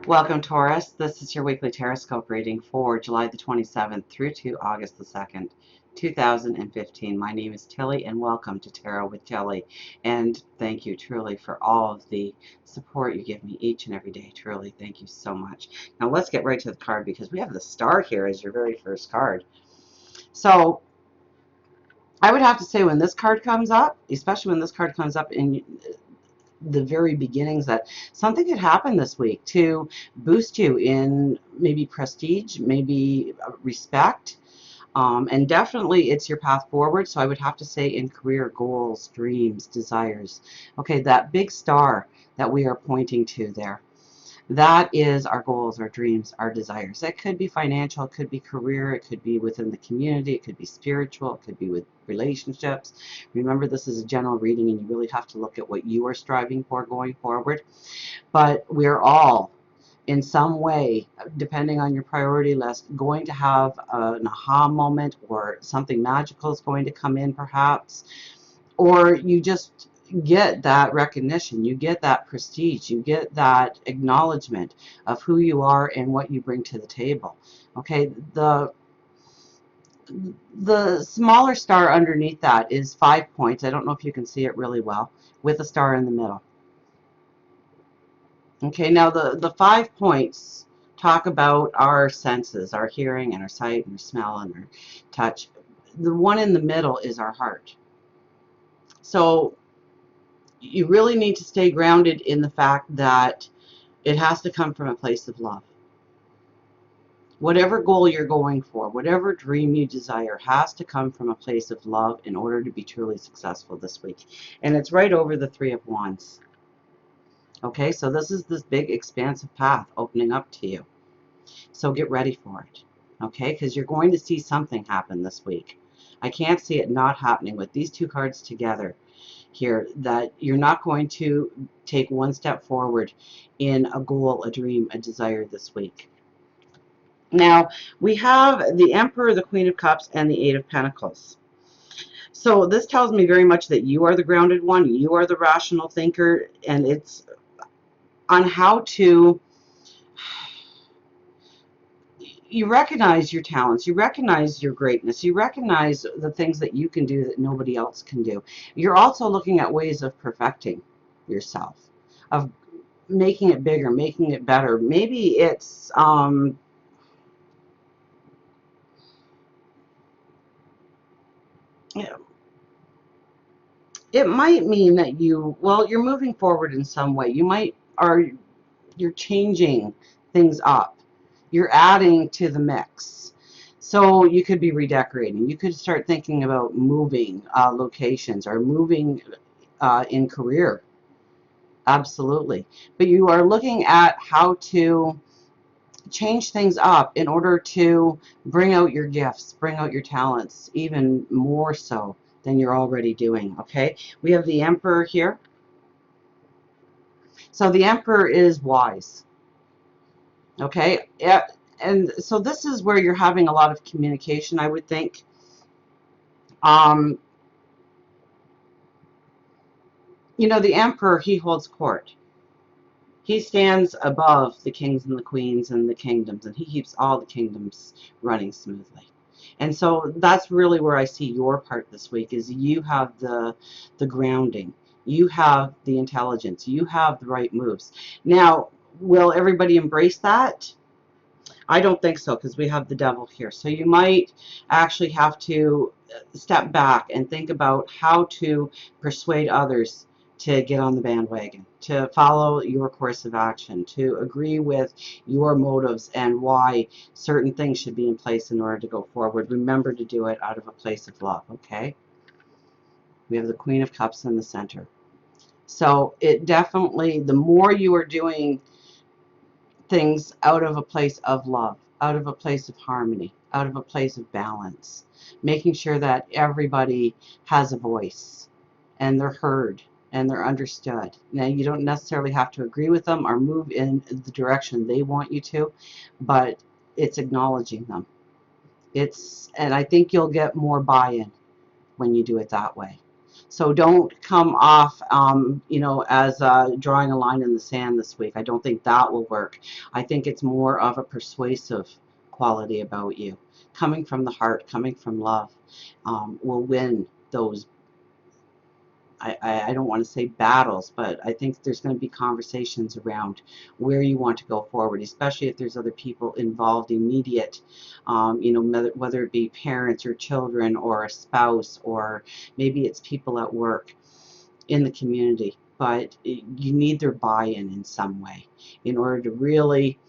Welcome, Taurus. This is your weekly Taroscope reading for July the 27th through to August the 2nd, 2015. My name is Tilly, and welcome to Tarot with Tilly. And thank you truly for all of the support you give me each and every day. Truly, thank you so much. Now, let's get right to the card because we have the star here as your very first card. So, I would have to say when this card comes up, especially when this card comes up in the very beginnings, that something could happen this week to boost you in maybe prestige, maybe respect, and definitely it's your path forward. So I would have to say in career, goals, dreams, desires. Okay, that big star that we are pointing to there. That is our goals, our dreams, our desires. It could be financial, it could be career, it could be within the community, it could be spiritual, it could be with relationships. Remember, this is a general reading and you really have to look at what you are striving for going forward. But we're all, in some way, depending on your priority list, going to have an aha moment, or something magical is going to come in perhaps, or you just get that recognition, you get that prestige, you get that acknowledgement of who you are and what you bring to the table. Okay, the smaller star underneath that is 5 points. I don't know if you can see it really well, with a star in the middle. Okay, now the 5 points talk about our senses, our hearing and our sight and our smell and our touch. The one in the middle is our heart. So you really need to stay grounded in the fact that it has to come from a place of love. Whatever goal you're going for, whatever dream you desire, has to come from a place of love in order to be truly successful this week. And it's right over the 3 of Wands. Okay, so this is this big expansive path opening up to you. So get ready for it. Okay, because you're going to see something happen this week. I can't see it not happening with these two cards together here, that you're not going to take one step forward in a goal, a dream, a desire this week. Now, we have the Emperor, the Queen of Cups, and the Eight of Pentacles. So this tells me very much that you are the grounded one, you are the rational thinker, and it's on how to, you recognize your talents, you recognize your greatness, you recognize the things that you can do that nobody else can do. You're also looking at ways of perfecting yourself, of making it bigger, making it better. Maybe it's it might mean that you're moving forward in some way. You're changing things up. You're adding to the mix. So you could be redecorating. You could start thinking about moving locations, or moving in career. Absolutely. But you are looking at how to change things up in order to bring out your gifts, bring out your talents, even more so than you're already doing. Okay, we have the Emperor here. So the Emperor is wise. Okay, yeah, and so this is where you're having a lot of communication, I would think. Um, the Emperor, he holds court. He stands above the kings and the queens and the kingdoms, and he keeps all the kingdoms running smoothly. And so that's really where I see your part this week, is you have the grounding, you have the intelligence, you have the right moves. Now, will everybody embrace that? I don't think so, because we have the devil here. So you might actually have to step back and think about how to persuade others to get on the bandwagon, to follow your course of action, to agree with your motives and why certain things should be in place in order to go forward. Remember to do it out of a place of love, okay? We have the Queen of Cups in the center. So it definitely, the more you are doing things out of a place of love, out of a place of harmony, out of a place of balance, making sure that everybody has a voice and they're heard and they're understood. Now, you don't necessarily have to agree with them or move in the direction they want you to, but it's acknowledging them. And I think you'll get more buy-in when you do it that way. So don't come off, as drawing a line in the sand this week. I don't think that will work. I think it's more of a persuasive quality about you. Coming from the heart, coming from love, will win those. I don't want to say battles, but I think there's going to be conversations around where you want to go forward, especially if there's other people involved, immediate, whether it be parents or children or a spouse, or maybe it's people at work in the community. But you need their buy-in in some way in order to really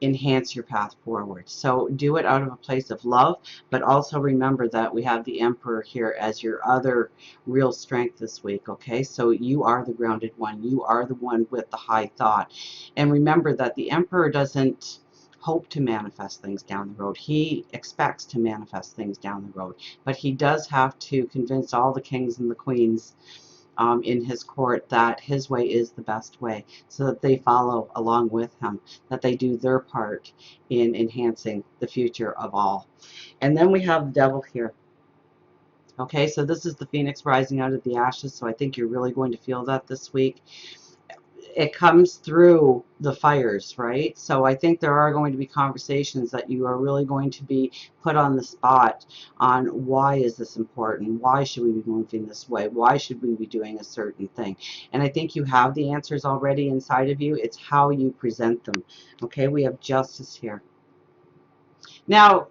enhance your path forward. So do it out of a place of love, but also remember that we have the Emperor here as your other real strength this week, okay? So you are the grounded one. You are the one with the high thought. And remember that the Emperor doesn't hope to manifest things down the road. He expects to manifest things down the road, but he does have to convince all the kings and the queens in his court that his way is the best way, so that they follow along with him, that they do their part in enhancing the future of all. And then we have the devil here. Okay, so this is the phoenix rising out of the ashes, so I think you're really going to feel that this week. It comes through the fires, right? So I think there are going to be conversations that you are really going to be put on the spot on why is this important? Why should we be moving this way? Why should we be doing a certain thing? And I think you have the answers already inside of you. It's how you present them. Okay, we have justice here. Now,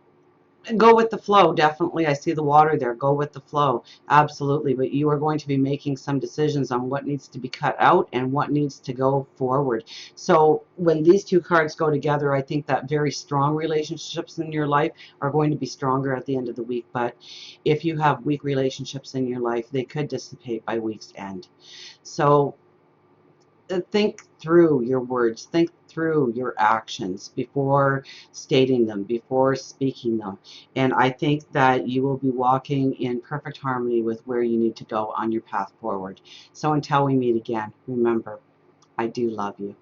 go with the flow. Definitely, I see the water there. Go with the flow. Absolutely. But you are going to be making some decisions on what needs to be cut out and what needs to go forward. So when these two cards go together, I think that very strong relationships in your life are going to be stronger at the end of the week. But if you have weak relationships in your life, they could dissipate by week's end. So think through your words, think through your actions before stating them, before speaking them. And I think that you will be walking in perfect harmony with where you need to go on your path forward. So until we meet again, remember, I do love you.